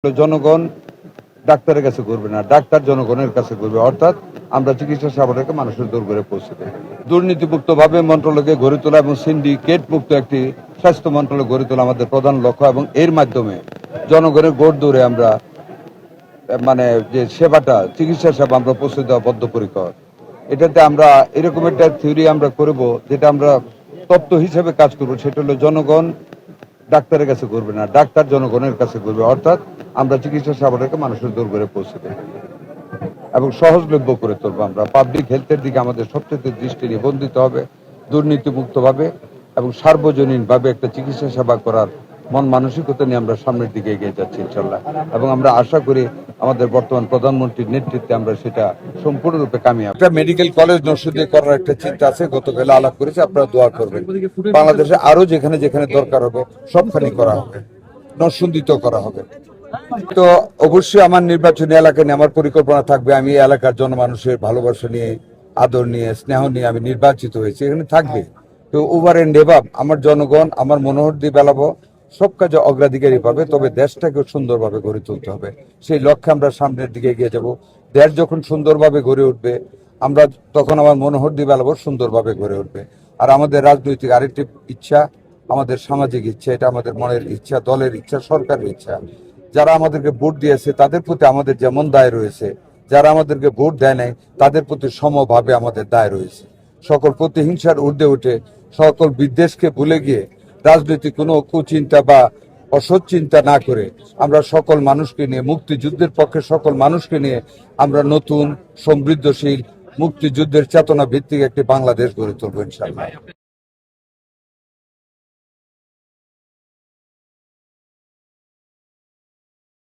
জনগণ ডাক্তারের কাছে ঘুরবে না, ডাক্তার জনগণের কাছে ঘুরবে। অর্থাৎ আমরা চিকিৎসা সেবাটাকে মানুষের দোরগোড়ায় পৌঁছে দেব। দুর্নীতিমুক্তভাবে মন্ত্রণালয়কে গড়ে তোলা এবং সিন্ডিকেট মুক্ত একটি স্বাস্থ্য মন্ত্রণালয় গড়ে তোলা আমাদের প্রধান লক্ষ্য, এবং এর মাধ্যমে জনগণের গোড় দৌড়ে আমরা যে সেবাটা, চিকিৎসা সেবা আমরা পৌঁছে দেওয়া বদ্ধপরিকর। এটাতে আমরা এরকম একটা থিওরি আমরা করব, যেটা আমরা তত্ত্ব হিসেবে কাজ করবো। সেটা হলো জনগণ ডাক্তারের কাছে ঘুরবে না, ডাক্তার জনগণের কাছে ঘুরবে। অর্থাৎ আমরা চিকিৎসা সেবাটাকে মানুষের দোরগোড়ায় পৌঁছে দেব এবং সহজলভ্য করে তুলবো। আমরা পাবলিক হেলথের দিকে আমাদের সবচেয়ে দৃষ্টি নিবন্ধিত হবে, দুর্নীতিমুক্তভাবে এবং সার্বজনীনভাবে একটা চিকিৎসা সেবা করার মন মানসিকতা নিয়ে আমরা সামনের দিকে এগিয়ে যাচ্ছি ইনশাল্লাহ। এবং আমরা আশা করি আমাদের বর্তমান প্রধানমন্ত্রীর নেতৃত্বে আমরা সেটা সম্পূর্ণরূপে কামিয়াব। একটা মেডিকেল কলেজ নরসিংদীতে করার একটা চিন্তা আছে, গতকাল আলাপ করেছি, আপনারা দোয়া করবেন। বাংলাদেশে আরো যেখানে যেখানে দরকার হবে সবখানে করা হবে, নরসিংদীতেও করা হবে। তো অবশ্যই আমার নির্বাচনী এলাকা নিয়ে আমার পরিকল্পনা থাকবে। আমি এই এলাকার জনমানুষের ভালোবাসা নিয়ে, আদর নিয়ে, স্নেহ নিয়ে আমি নির্বাচিত হয়েছি, এখানে থাকবে। তো ওভার এন্ড এভাব আমার জনগণ আমার মনোহর দিয়ে বেলাবো, সব কাজে অগ্রাধিকারই পাবে। তবে দেশটাকে সুন্দরভাবে গড়ে তুলতে হবে, সেই লক্ষ্যে আমরা সামনের দিকে এগিয়ে যাব। দেশ যখন সুন্দরভাবে গড়ে উঠবে, আমরা তখন আমার মনোহর দিয়ে বেলাবো সুন্দরভাবে গড়ে উঠবে। আর আমাদের রাজনৈতিক আরেকটি ইচ্ছা, আমাদের সামাজিক ইচ্ছা, এটা আমাদের মনের ইচ্ছা, দলের ইচ্ছা, সরকারের ইচ্ছা। যারা আমাদেরকে ভোট দিয়েছে তাদের প্রতি আমাদের যেমন দায় রয়েছে, যারা আমাদেরকে ভোট দেয় নাই তাদের প্রতি সমভাবে আমাদের দায় রয়েছে। সকল প্রতিহিংসার ঊর্ধ্বে উঠে, সকল বিদ্বেষকে ভুলে গিয়ে, রাজনৈতিক কোনো কুচিন্তা বা অসৎ চিন্তা না করে আমরা সকল মানুষকে নিয়ে, মুক্তিযুদ্ধের পক্ষে সকল মানুষকে নিয়ে আমরা নতুন সমৃদ্ধশীল মুক্তিযুদ্ধের চেতনা ভিত্তিক একটি বাংলাদেশ গড়ে তুলব ইনশাআল্লাহ।